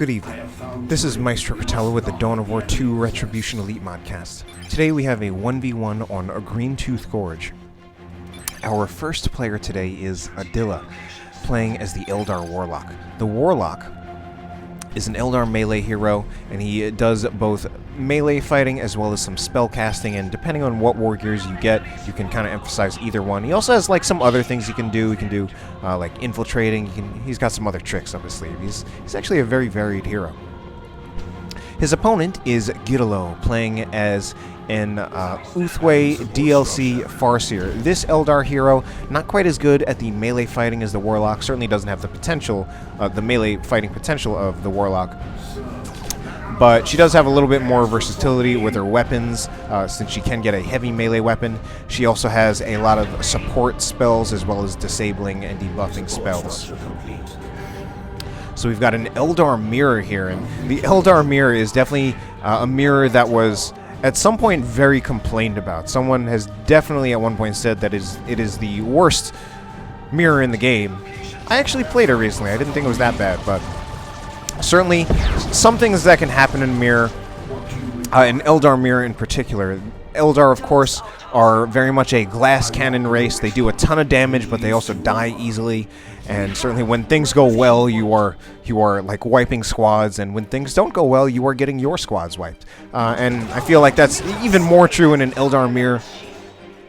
Good evening. This is Maestro Fratello with the Dawn of War 2 Retribution Elite Modcast. Today we have a 1v1 on a Green Tooth Gorge. Our first player today is Adila, playing as the Eldar Warlock. The Warlock is an Eldar melee hero, and he does both melee fighting as well as some spell casting, and depending on what war gears you get, you can kind of emphasize either one. He also has like some other things he can do. He can do like infiltrating. He's got some other tricks up his sleeve. He's actually a very varied hero. His opponent is Giddolo, playing as an Uthway DLC Farseer. This Eldar hero, not quite as good at the melee fighting as the Warlock, certainly doesn't have the potential, the melee fighting potential of the Warlock. But she does have a little bit more versatility with her weapons, since she can get a heavy melee weapon. She also has a lot of support spells as well as disabling and debuffing spells. So we've got an Eldar mirror here, and the Eldar mirror is definitely a mirror that was at some point very complained about. Someone has definitely at one point said that it is the worst mirror in the game. I actually played it recently. I didn't think it was that bad, but certainly some things that can happen in a mirror, an Eldar mirror in particular. Eldar, of course, are very much a glass cannon race. They do a ton of damage, but they also die easily. And certainly when things go well, you are like wiping squads, and when things don't go well, you are getting your squads wiped. And I feel like that's even more true in an Eldar mirror.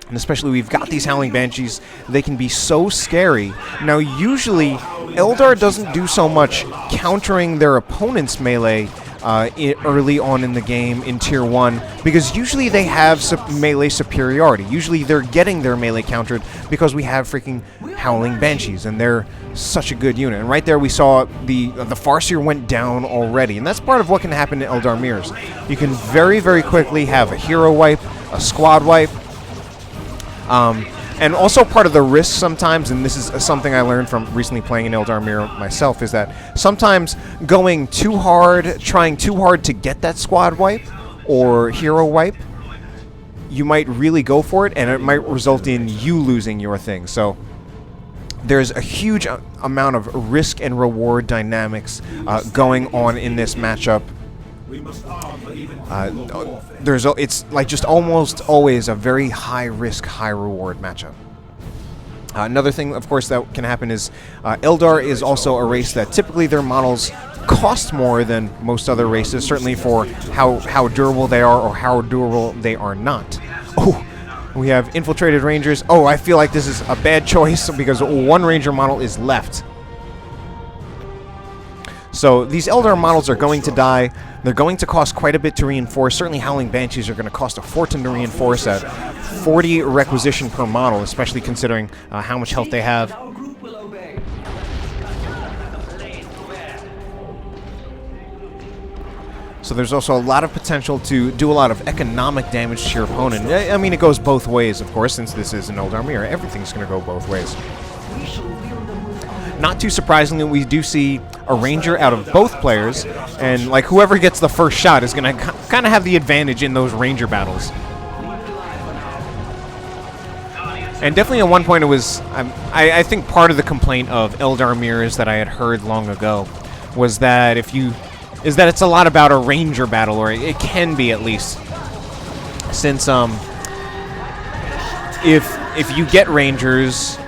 And especially we've got these Howling Banshees. They can be so scary. Now usually Eldar doesn't do so much countering their opponent's melee early on in the game in Tier 1, because usually they have melee superiority. Usually they're getting their melee countered because we have freaking Howling Banshees, and they're such a good unit. And right there we saw the Farseer went down already, and that's part of what can happen in Eldar mirrors. You can very, very quickly have a hero wipe, a squad wipe, and also part of the risk sometimes, and this is something I learned from recently playing an Eldar mirror myself, is that sometimes going too hard, trying too hard to get that squad wipe or hero wipe, you might really go for it, and it might result in you losing your thing. So there's a huge amount of risk and reward dynamics going on in this matchup. It's like just almost always a very high risk, high reward matchup. Another thing, of course, that can happen is Eldar is also a race that typically their models cost more than most other races, certainly for how durable they are or how durable they are not. Oh, we have infiltrated rangers. Oh, I feel like this is a bad choice because one ranger model is left. So these Eldar models are going to die. They're going to cost quite a bit to reinforce. Certainly Howling Banshees are going to cost a fortune to reinforce at 40 requisition per model, especially considering how much health they have. So there's also a lot of potential to do a lot of economic damage to your opponent. I mean, it goes both ways, of course, since this is an Eldar mirror. Everything's going to go both ways. Not too surprisingly, we do see a ranger out of both players, and like whoever gets the first shot is going to kind of have the advantage in those ranger battles. And definitely at one point it was, I think part of the complaint of Eldar mirrors that I had heard long ago was that it's a lot about a ranger battle, or it can be at least, since if you get rangers,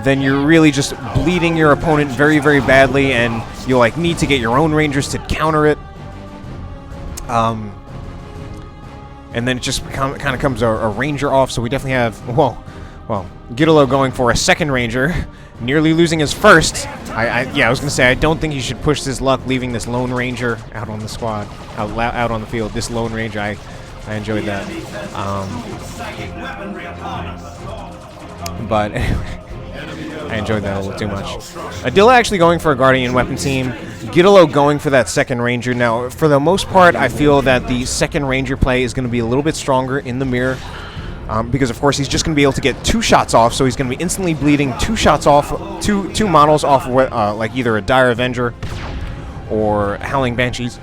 then you're really just bleeding your opponent very, very badly, and you'll like need to get your own rangers to counter it. And then it just kind of comes a ranger off. So we definitely have well, Giddolo going for a second ranger, nearly losing his first. Yeah, I was gonna say I don't think he should push his luck, leaving this lone ranger out on the squad, out on the field. This lone ranger, I enjoyed that. But anyway. I enjoyed that a little too much. Adila actually going for a Guardian weapon team. Giddolo going for that second Ranger. Now, for the most part, I feel that the second Ranger play is going to be a little bit stronger in the mirror. Because, of course, he's just going to be able to get 2 shots off, so he's going to be instantly bleeding 2 shots off, two models off, like either a Dire Avenger or Howling Banshees,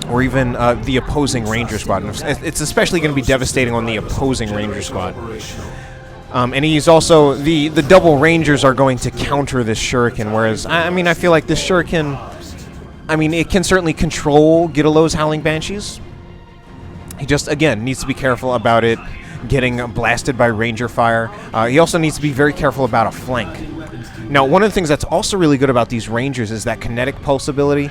or even the opposing Ranger squad. And it's especially going to be devastating on the opposing Ranger squad. And he's also, the double rangers are going to counter this shuriken, whereas, I mean, I feel like this shuriken I mean, it can certainly control Giddolo's Howling Banshees. He just, again, needs to be careful about it getting blasted by ranger fire. He also needs to be very careful about a flank. Now, one of the things that's also really good about these rangers is that kinetic pulse ability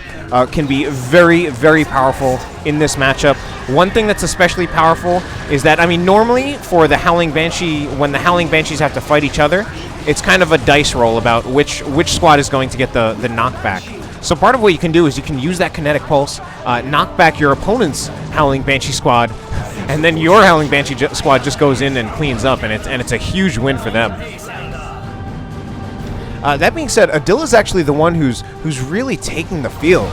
can be very, very powerful in this matchup. One thing that's especially powerful is that, I mean, normally for the Howling Banshee, when the Howling Banshees have to fight each other, it's kind of a dice roll about which squad is going to get the knockback. So part of what you can do is you can use that kinetic pulse, knock back your opponent's Howling Banshee squad, and then your Howling Banshee squad just goes in and cleans up, and it's a huge win for them. That being said, Adila's actually the one who's really taking the field,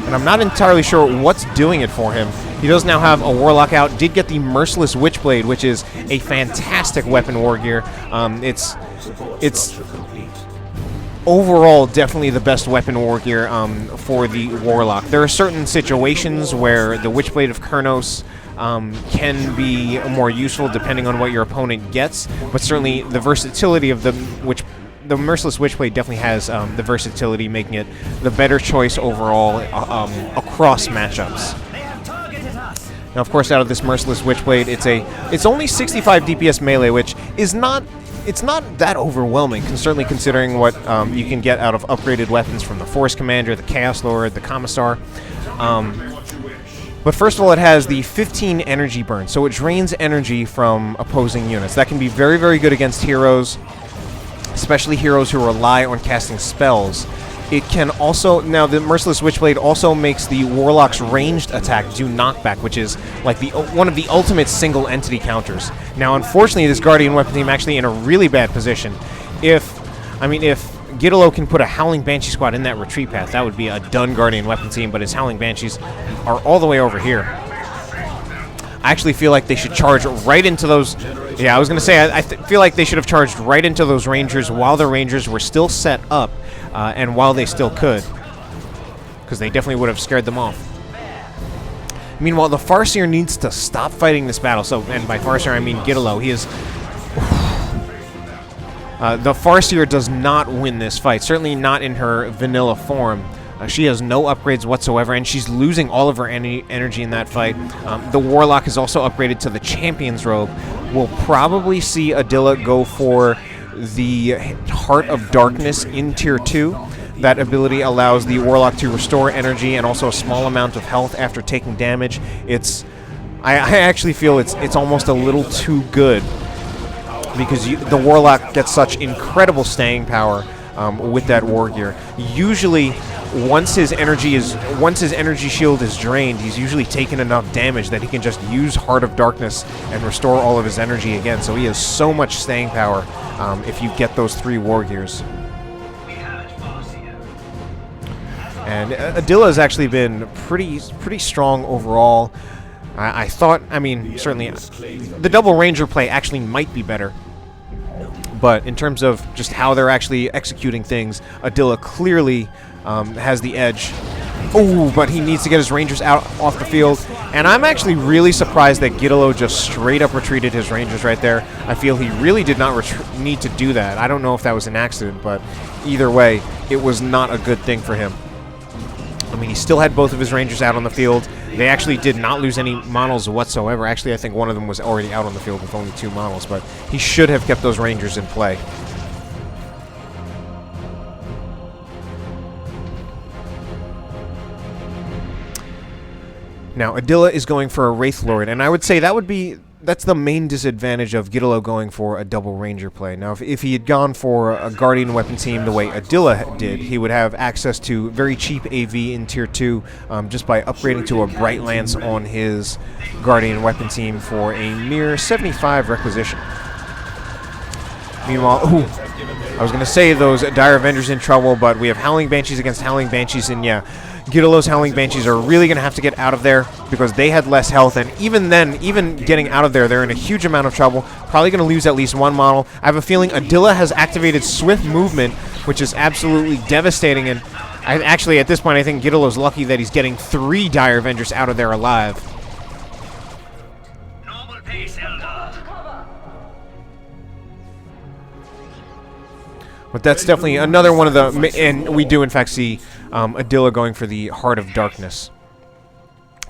and I'm not entirely sure what's doing it for him. He does now have a Warlock out, did get the Merciless Witchblade, which is a fantastic weapon war gear. It's overall definitely the best weapon war gear for the Warlock. There are certain situations where the Witchblade of Kurnos can be more useful depending on what your opponent gets, but certainly the versatility of the Merciless Witchblade definitely has the versatility, making it the better choice overall across matchups. Now, of course, out of this Merciless Witchblade, it's only 65 DPS melee, which is not that overwhelming, certainly considering what you can get out of upgraded weapons from the Force Commander, the Chaos Lord, the Commissar. But first of all, it has the 15 energy burn, so it drains energy from opposing units. That can be very, very good against heroes, especially heroes who rely on casting spells. It can also, now the Merciless Witchblade also makes the Warlock's ranged attack do knockback, which is like one of the ultimate single entity counters. Now, unfortunately, this Guardian weapon team actually in a really bad position. If Giddolo can put a Howling Banshee squad in that retreat path, that would be a done Guardian weapon team, but his Howling Banshees are all the way over here. I actually feel like they should charge right into those. Yeah, I was going to say, I feel like they should have charged right into those Rangers while the Rangers were still set up, and while they still could, because they definitely would have scared them off. Meanwhile, the Farseer needs to stop fighting this battle. So, and by Farseer, I mean Giddolo. He is... the Farseer does not win this fight, certainly not in her vanilla form. She has no upgrades whatsoever, and she's losing all of her energy in that fight. The Warlock is also upgraded to the Champion's Robe. We'll probably see Adila go for the Heart of Darkness in Tier 2. That ability allows the Warlock to restore energy and also a small amount of health after taking damage. I actually feel it's almost a little too good, because the Warlock gets such incredible staying power with that war gear. Usually, once his energy shield is drained, he's usually taken enough damage that he can just use Heart of Darkness and restore all of his energy again. So he has so much staying power if you get those 3 war gears. And Adila has actually been pretty strong overall. I thought, I mean, certainly the double Ranger play actually might be better. But in terms of just how they're actually executing things, Adila clearly has the edge. Oh, but he needs to get his Rangers out off the field. And I'm actually really surprised that Giddolo just straight up retreated his Rangers right there. I feel he really did not need to do that. I don't know if that was an accident, but either way, it was not a good thing for him. I mean, he still had both of his Rangers out on the field. They actually did not lose any models whatsoever. Actually, I think one of them was already out on the field with only 2 models, but he should have kept those Rangers in play. Now, Adila is going for a Wraith Lord, and I would say that's the main disadvantage of Giddolo going for a double Ranger play. Now, if he had gone for a Guardian weapon team the way Adila did, he would have access to very cheap AV in Tier 2 just by upgrading to a Bright Lance on his Guardian weapon team for a mere 75 requisition. Meanwhile, I was going to say those Dire Avengers in trouble, but we have Howling Banshees against Howling Banshees, and yeah, Giddolo's Howling Banshees are really going to have to get out of there because they had less health, and even then, even getting out of there, they're in a huge amount of trouble. Probably going to lose at least 1 model. I have a feeling Adila has activated Swift Movement, which is absolutely devastating, and actually, at this point, I think Giddolo's lucky that he's getting 3 Dire Avengers out of there alive. But that's definitely another one of the, and we do in fact see Adila going for the Heart of Darkness.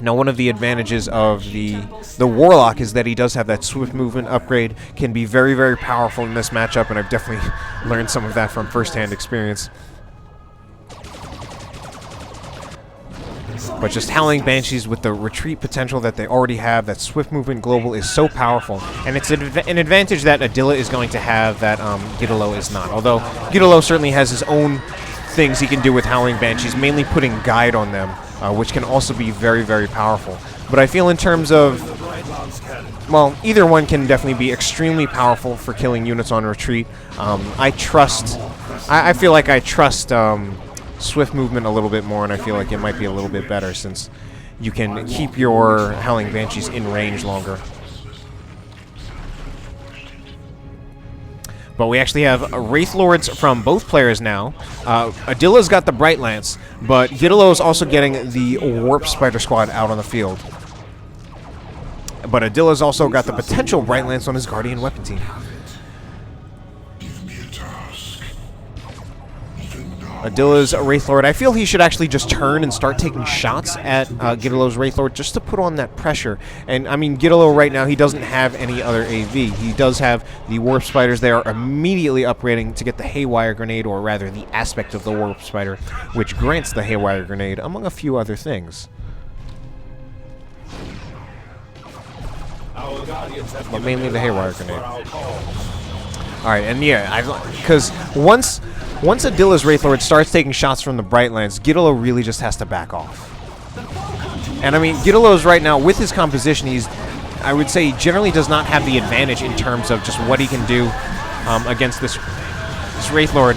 Now, one of the advantages of the Warlock is that he does have that swift movement upgrade, can be very, very powerful in this matchup, and I've definitely learned some of that from first-hand experience. But just Howling Banshees with the retreat potential that they already have, that swift movement global is so powerful. And it's an advantage that Adila is going to have that Giddolo is not. Although Giddolo certainly has his own things he can do with Howling Banshees, mainly putting Guide on them, which can also be very, very powerful. But I feel in terms of, well, either one can definitely be extremely powerful for killing units on retreat. I feel like I trust swift movement a little bit more, and I feel like it might be a little bit better since you can keep your Howling Banshees in range longer. But we actually have Wraith Lords from both players now. Adila's got the Bright Lance, but Giddolo is also getting the Warp Spider Squad out on the field. But Adila's also got the potential Bright Lance on his Guardian Weapon team. Adila's Wraith Lord, I feel he should actually just turn and start taking shots at Giddolo's Wraith Lord just to put on that pressure. And, I mean, Giddolo right now, he doesn't have any other AV. He does have the Warp Spiders. They are immediately upgrading to get the Haywire Grenade, or rather the aspect of the Warp Spider, which grants the Haywire Grenade, among a few other things. But mainly the Haywire Grenade. Alright, and yeah, because once Adila's Wraith Lord starts taking shots from the Bright Lance, Giddolo really just has to back off. And I mean, Giddolo's right now, with his composition, I would say, he generally does not have the advantage in terms of just what he can do against this Wraith Lord.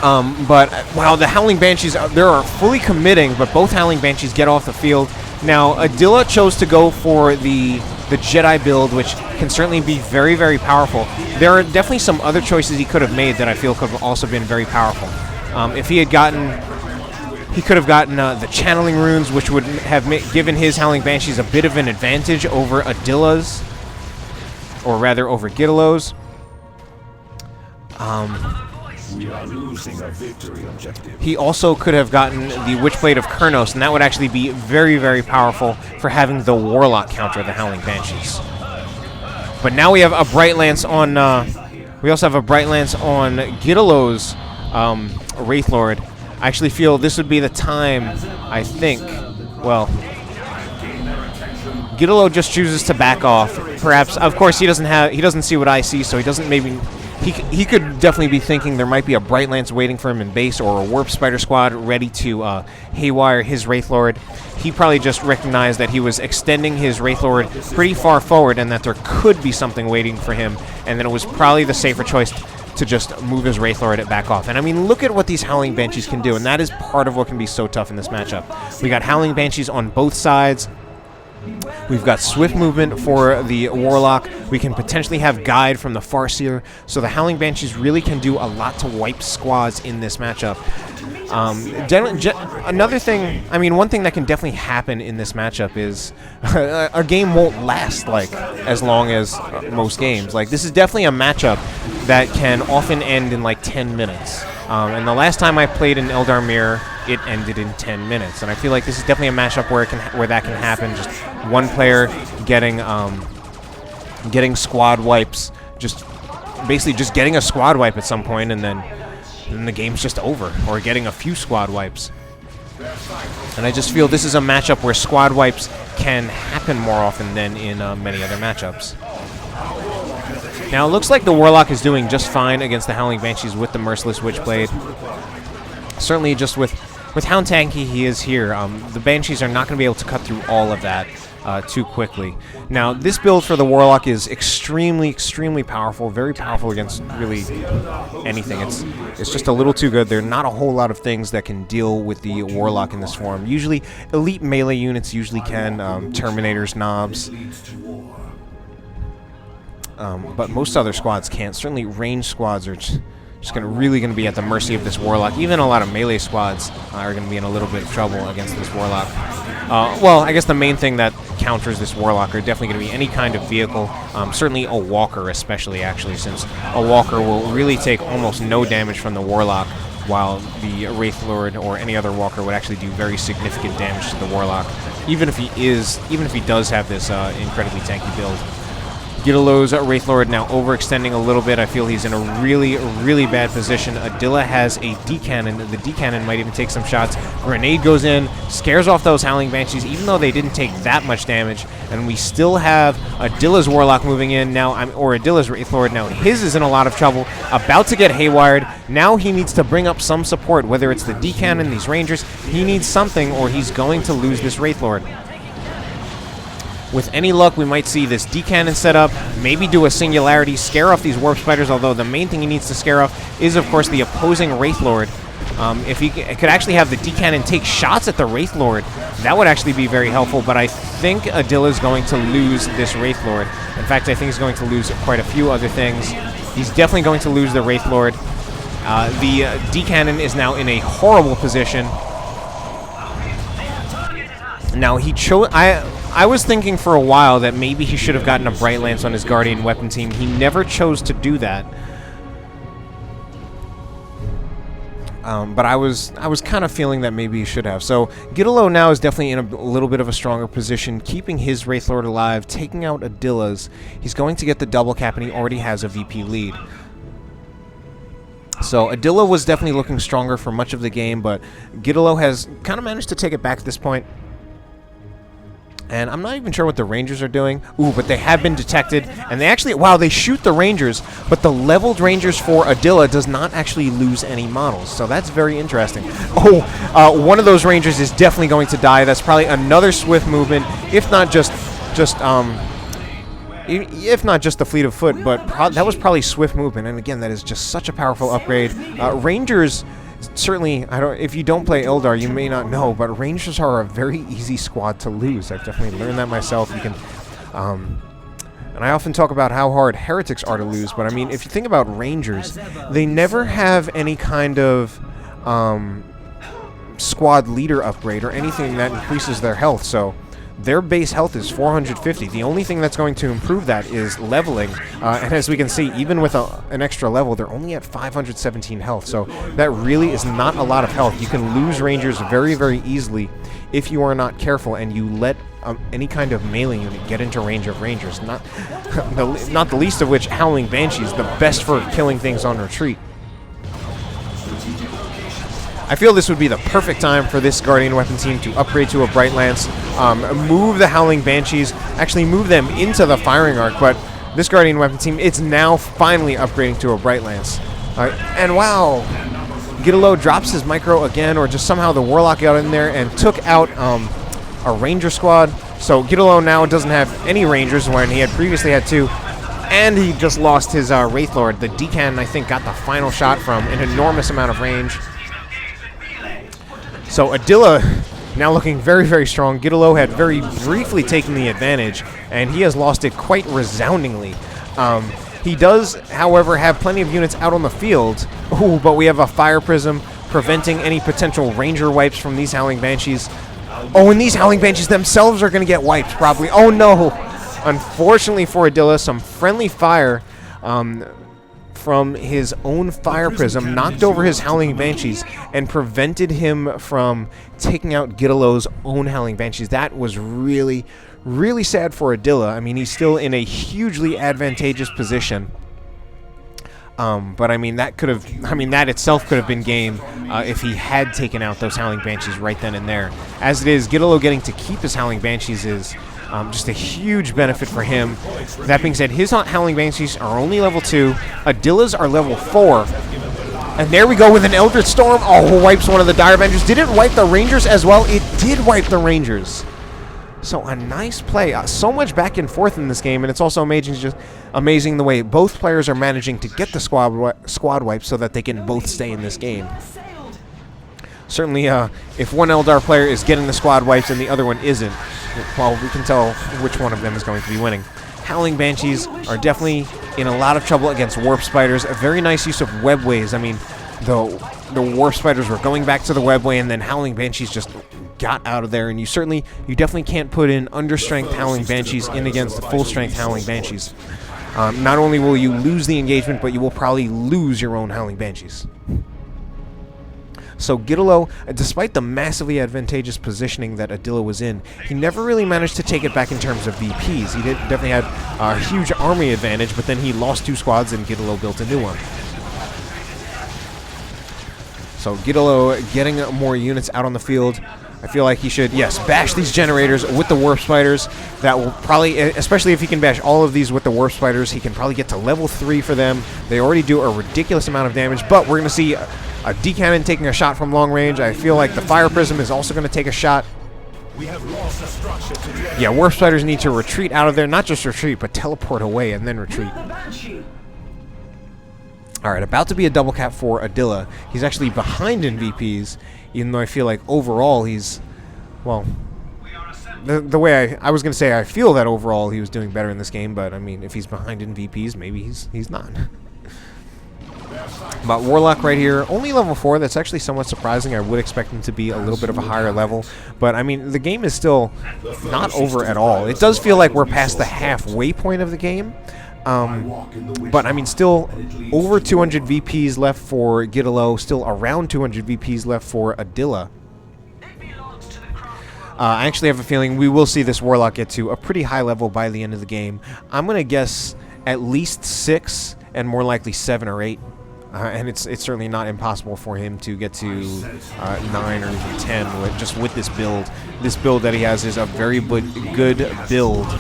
But, wow, the Howling Banshees, they are fully committing, but both Howling Banshees get off the field. Now, Adila chose to go for the Jedi build, which can certainly be very, very powerful. There are definitely some other choices he could have made that I feel could have also been very powerful. If he had gotten... He could have gotten the Channeling Runes, which would have given his Howling Banshees a bit of an advantage over Adila's, or rather over Giddolo's. We are losing a victory objective. He also could have gotten the Witchblade of Kurnos, and that would actually be very, very powerful for having the Warlock counter the Howling Banshees. But now we have a Bright Lance on... we also have a Bright Lance on Giddolo's Wraith Lord. I actually feel this would be the time, I think... Well... Giddolo just chooses to back off. Perhaps, of course, he doesn't see what I see, so he doesn't maybe... He could definitely be thinking there might be a Bright Lance waiting for him in base, or a Warp Spider Squad ready to haywire his Wraith Lord. He probably just recognized that he was extending his Wraith Lord pretty far forward and that there could be something waiting for him, and then it was probably the safer choice to just move his Wraith Lord back off. And I mean, look at what these Howling Banshees can do, and that is part of what can be so tough in this matchup. We got Howling Banshees on both sides. We've got swift movement for the Warlock. We can potentially have Guide from the Farseer. So the Howling Banshees really can do a lot to wipe squads in this matchup. Another thing, I mean, one thing that can definitely happen in this matchup is a game won't last like as long as most games. Like, this is definitely a matchup that can often end in like 10 minutes. And the last time I played in Eldar Mirror, it ended in 10 minutes. And I feel like this is definitely a matchup where that can happen. Just one player getting squad wipes, just basically just getting a squad wipe at some point, and then the game's just over, or getting a few squad wipes. And I just feel this is a matchup where squad wipes can happen more often than in many other matchups. Now, it looks like the Warlock is doing just fine against the Howling Banshees with the Merciless Witchblade. Certainly, just with how tanky he is here, the Banshees are not going to be able to cut through all of that too quickly. Now, this build for the Warlock is extremely, extremely powerful, very powerful against really anything. It's just a little too good. There are not a whole lot of things that can deal with the Warlock in this form. Usually, elite melee units usually can, Terminators, Knobs. But most other squads can't. Certainly, ranged squads are just really going to be at the mercy of this Warlock. Even a lot of melee squads are going to be in a little bit of trouble against this Warlock. Well, I guess the main thing that counters this Warlock are definitely going to be any kind of vehicle. Certainly a Walker especially, actually, since a Walker will really take almost no damage from the Warlock while the Wraith Lord or any other walker would actually do very significant damage to the Warlock, even if he does have this incredibly tanky build. Giddolo's Wraith Lord now overextending a little bit. I feel he's in a really, really bad position. Adila has a D-Cannon. The D-Cannon might even take some shots. Grenade goes in, scares off those Howling Banshees, even though they didn't take that much damage. And we still have Adila's Warlock moving in now, or Adila's Wraith Lord now. His is in a lot of trouble, about to get haywired. Now he needs to bring up some support, whether it's the D-Cannon, these Rangers. He needs something, or he's going to lose this Wraith Lord. With any luck, we might see this D-Cannon set up, maybe do a Singularity, scare off these Warp Spiders, although the main thing he needs to scare off is, of course, the opposing Wraith Lord. If he could actually have the D-Cannon take shots at the Wraith Lord, that would actually be very helpful, but I think Adila's going to lose this Wraith Lord. In fact, I think he's going to lose quite a few other things. He's definitely going to lose the Wraith Lord. The D-Cannon is now in a horrible position. Now, he chose... I was thinking for a while that maybe he should have gotten a Bright Lance on his Guardian weapon team. He never chose to do that. But I was kind of feeling that maybe he should have. So Giddolo now is definitely in a little bit of a stronger position, keeping his Wraith Lord alive, taking out Adila's. He's going to get the double cap, and he already has a VP lead. So Adila was definitely looking stronger for much of the game, but Giddolo has kind of managed to take it back at this point. And I'm not even sure what the Rangers are doing. Ooh, but they have been detected. And they actually, wow, they shoot the Rangers, but the leveled Rangers for Adila does not actually lose any models. So that's very interesting. Oh, one of those Rangers is definitely going to die. That's probably another swift movement, if not just the fleet of foot, but that was probably swift movement. And again, that is just such a powerful upgrade. Rangers... Certainly, if you don't play Eldar, you may not know, but Rangers are a very easy squad to lose. I've definitely learned that myself. You can, and I often talk about how hard Heretics are to lose, but I mean, if you think about Rangers, they never have any kind of squad leader upgrade or anything that increases their health, so their base health is 450. The only thing that's going to improve that is leveling. And as we can see, even with an extra level, they're only at 517 health. So that really is not a lot of health. You can lose Rangers very, very easily if you are not careful and you let any kind of melee unit get into range of Rangers. Not the least of which Howling Banshees, the best for killing things on retreat. I feel this would be the perfect time for this Guardian weapon team to upgrade to a Bright Lance, move the Howling Banshees, actually move them into the firing arc, but this Guardian weapon team, it's now finally upgrading to a Bright Lance. And wow, Giddolo drops his micro again, or just somehow the Warlock got in there and took out a Ranger squad. So Giddolo now doesn't have any Rangers when he had previously had two, and he just lost his Wraith Lord. The D-Cannon, I think, got the final shot from an enormous amount of range. So Adila now looking very, very strong. Giddolo had very briefly taken the advantage, and he has lost it quite resoundingly. He does, however, have plenty of units out on the field. Ooh, but we have a Fire Prism preventing any potential Ranger wipes from these Howling Banshees. Oh, and these Howling Banshees themselves are going to get wiped, probably. Oh, no. Unfortunately for Adila, some friendly fire from his own Fire Prism knocked over his Howling Banshees and prevented him from taking out Giddolo's own Howling Banshees. That was really, really sad for Adila. I mean, he's still in a hugely advantageous position. But I mean, that itself could have been game if he had taken out those Howling Banshees right then and there. As it is, Giddolo getting to keep his Howling Banshees is just a huge benefit for him. That being said, his Howling Banshees are only level 2. Adila's are level 4. And there we go with an Eldritch Storm. Oh, wipes one of the Dire Avengers. Did it wipe the Rangers as well? It did wipe the Rangers. So a nice play. So much back and forth in this game, and it's also amazing the way both players are managing to get the squad wipe so that they can both stay in this game. Certainly, if one Eldar player is getting the squad wipes and the other one isn't, well, we can tell which one of them is going to be winning. Howling Banshees are definitely in a lot of trouble against Warp Spiders. A very nice use of Webways. I mean, the Warp Spiders were going back to the Webway, and then Howling Banshees just got out of there. And you definitely can't put in understrength Howling Banshees in against the full-strength Howling Banshees. Not only will you lose the engagement, but you will probably lose your own Howling Banshees. So Giddolo, despite the massively advantageous positioning that Adila was in, he never really managed to take it back in terms of VPs. He definitely had a huge army advantage, but then he lost 2 squads and Giddolo built a new one. So Giddolo getting more units out on the field. I feel like he should, yes, bash these generators with the warp spiders. That will probably, especially if he can bash all of these with the warp spiders, he can probably get to level 3 for them. They already do a ridiculous amount of damage, but we're going to see a D-cannon taking a shot from long range. I feel like the fire prism is also going to take a shot. Yeah, warp spiders need to retreat out of there. Not just retreat, but teleport away and then retreat. Alright, about to be a double cap for Adila. He's actually behind in VPs, even though I feel like overall he's, well, the way I was going to say I feel that overall he was doing better in this game, but I mean, if he's behind in VPs, maybe he's not. But Warlock right here, only level 4. That's actually somewhat surprising. I would expect him to be a little bit of a higher level. But, I mean, the game is still not over at all. It does feel like we're past the halfway point of the game. But, I mean, still over 200 VPs left for Giddolo, still around 200 VPs left for Adila. I actually have a feeling we will see this Warlock get to a pretty high level by the end of the game. I'm going to guess at least 6 and more likely 7 or 8. And it's certainly not impossible for him to get to 9 or even 10 just with this build. This build that he has is a very good build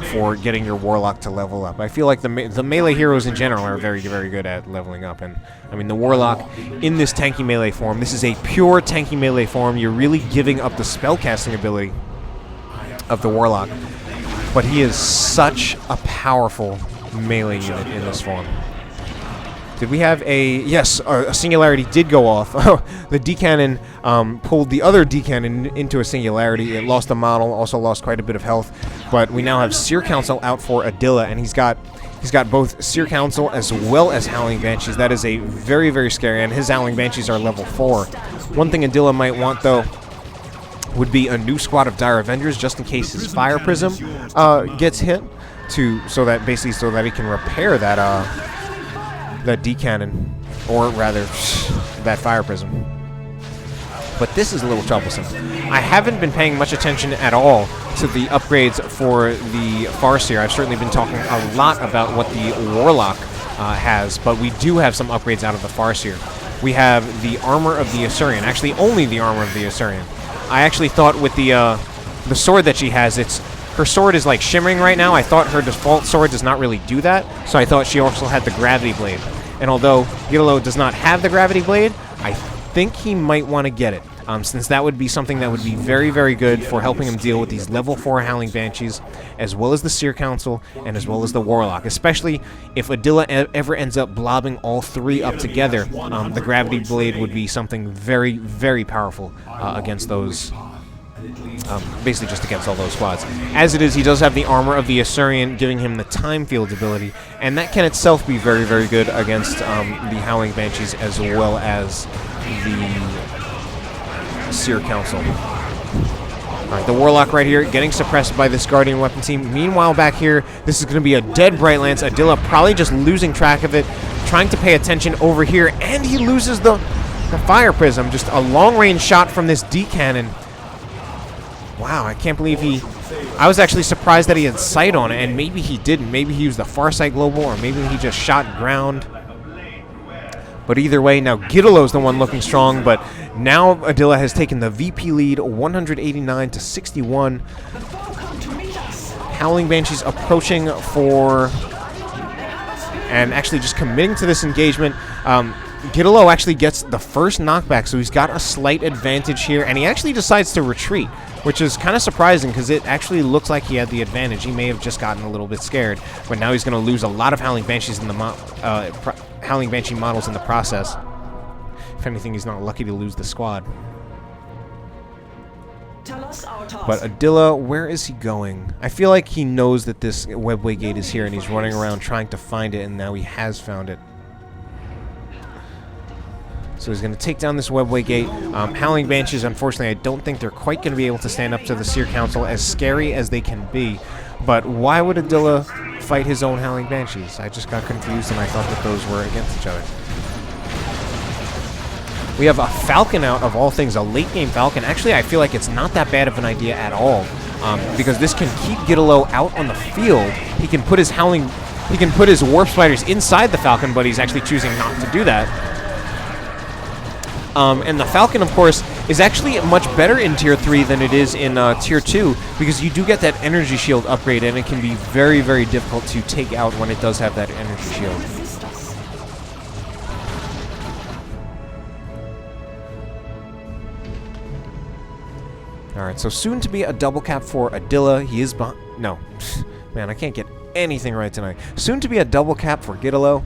for getting your Warlock to level up. I feel like the melee heroes in general are very, very good at leveling up. And, I mean, the Warlock in this tanky melee form, this is a pure tanky melee form. You're really giving up the spellcasting ability of the Warlock. But he is such a powerful melee unit in this form. Did we have a... Yes, a singularity did go off. The D-cannon pulled the other D-cannon into a singularity. It lost a model, also lost quite a bit of health. But we now have Seer Council out for Adila, and he's got both Seer Council as well as Howling Banshees. That is a very, very scary, and his Howling Banshees are level 4. One thing Adila might want, though, would be a new squad of Dire Avengers, just in case his Fire Prism gets hit, so that he can repair that D-cannon, or rather, that Fire Prism. But this is a little troublesome. I haven't been paying much attention at all to the upgrades for the Farseer. I've certainly been talking a lot about what the Warlock has, but we do have some upgrades out of the Farseer. We have the Armor of the Assyrian, actually only the Armor of the Assyrian. I actually thought with the sword that she has, her sword is like shimmering right now. I thought her default sword does not really do that, so I thought she also had the Gravity Blade. And although Giddolo does not have the Gravity Blade, I think he might want to get it, since that would be something that would be very, very good for helping him deal with these level 4 Howling Banshees, as well as the Seer Council, and as well as the Warlock. Especially if Adila ever ends up blobbing all 3 up together, the Gravity Blade would be something very, very powerful against those... basically just against all those squads. As it is, he does have the Armor of the Assyrian, giving him the Time Field ability, and that can itself be very, very good against the Howling Banshees as well as the Seer Council. Alright, the Warlock right here getting suppressed by this Guardian weapon team. Meanwhile, back here, this is going to be a dead Bright Lance. Adila probably just losing track of it, trying to pay attention over here, and he loses the Fire Prism. Just a long-range shot from this D-cannon. Wow, I can't believe I was actually surprised that he had sight on it, and maybe he didn't. Maybe he used the Farsight Global, or maybe he just shot ground. But either way, now Giddolo's the one looking strong, but now Adila has taken the VP lead, 189 to 61. Howling Banshees approaching for... and actually just committing to this engagement. Giddolo actually gets the first knockback, so he's got a slight advantage here, and he actually decides to retreat, which is kind of surprising because it actually looks like he had the advantage. He may have just gotten a little bit scared, but now he's going to lose a lot of Howling Banshees in the Howling Banshee models in the process. If anything, he's not lucky to lose the squad. But Adila, where is he going? I feel like he knows that this webway gate is here, and he's running around trying to find it, and now he has found it. So he's going to take down this webway gate. Howling Banshees, unfortunately, I don't think they're quite going to be able to stand up to the Seer Council, as scary as they can be. But why would Adila fight his own Howling Banshees? I just got confused, and I thought that those were against each other. We have a Falcon out, of all things, a late-game Falcon. Actually, I feel like it's not that bad of an idea at all, because this can keep Giddolo out on the field. He can put his Warp Spiders inside the Falcon, but he's actually choosing not to do that. And the Falcon, of course, is actually much better in Tier 3 than it is in Tier 2, because you do get that energy shield upgrade, and it can be very, very difficult to take out when it does have that energy shield. Alright, so soon to be a double cap for Adila. He is behind... No. Man, I can't get anything right tonight. Soon to be a double cap for Giddolo.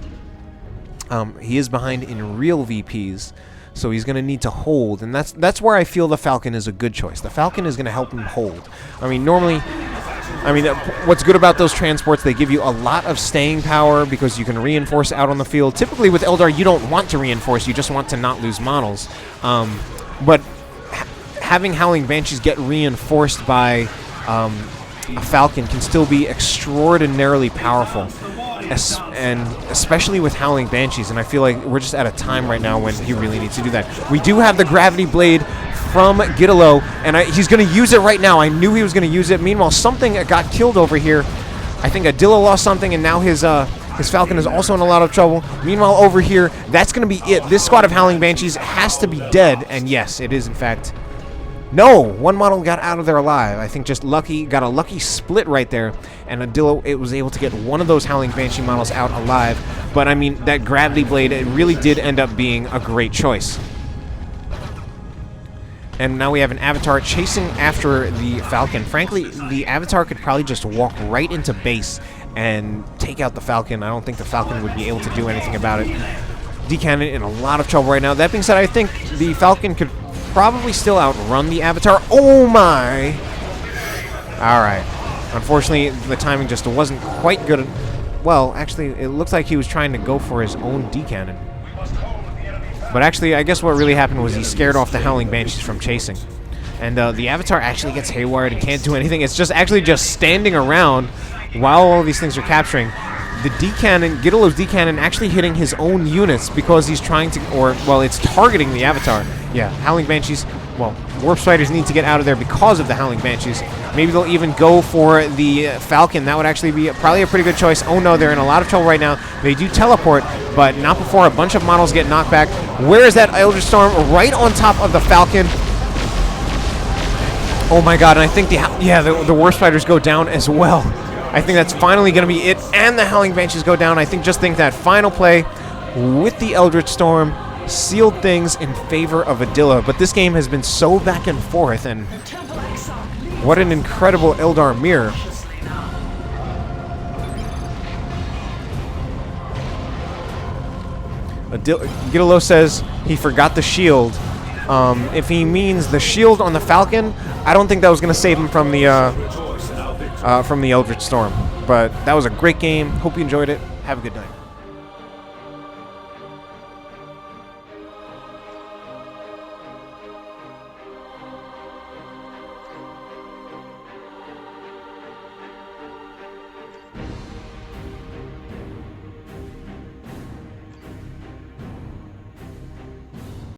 He is behind in real VPs, so he's going to need to hold, and that's where I feel the Falcon is a good choice. The Falcon is going to help him hold. I mean, normally... what's good about those transports, they give you a lot of staying power because you can reinforce out on the field. Typically with Eldar, you don't want to reinforce, you just want to not lose models. But having Howling Banshees get reinforced by a Falcon can still be extraordinarily powerful, and especially with Howling Banshees, and I feel like we're just at a time right now when he really needs to do that. We do have the Gravity Blade from Giddolo, and he's going to use it right now. I knew he was going to use it. Meanwhile, something got killed over here. I think Adila lost something, and now his Falcon is also in a lot of trouble. Meanwhile, over here, that's going to be it. This squad of Howling Banshees has to be dead, and yes, it is in fact... No! One model got out of there alive. I think just lucky, got a lucky split right there, and Adila was able to get one of those Howling Banshee models out alive. But I mean, that Gravity Blade, it really did end up being a great choice. And now we have an Avatar chasing after the Falcon. Frankly, the Avatar could probably just walk right into base and take out the Falcon. I don't think the Falcon would be able to do anything about it. D-Cannon in a lot of trouble right now. That being said, I think the Falcon could probably still outrun the Avatar. Oh my! Alright. Unfortunately, the timing just wasn't quite good. Well, actually, it looks like he was trying to go for his own D-Cannon. But actually, I guess what really happened was he scared off the Howling Banshees from chasing. And the Avatar actually gets haywired and can't do anything. It's just actually just standing around while all these things are capturing. The D-Cannon, Giddolo's D-Cannon actually hitting his own units because he's trying to, it's targeting the Avatar. Yeah, Howling Banshees, Warp Spiders need to get out of there because of the Howling Banshees. Maybe they'll even go for the Falcon. That would actually be probably a pretty good choice. Oh no, they're in a lot of trouble right now. They do teleport, but not before a bunch of models get knocked back. Where is that Eldritch Storm? Right on top of the Falcon. Oh my god, and I think the Warp Spiders go down as well. I think that's finally going to be it, and the Howling Banshees go down. I think that final play with the Eldritch Storm sealed things in favor of Adila. But this game has been so back and forth, and what an incredible Eldar mirror. Giddolo says he forgot the shield. If he means the shield on the Falcon, I don't think that was going to save him from the Eldritch Storm. But that was a great game. Hope you enjoyed it. Have a good night.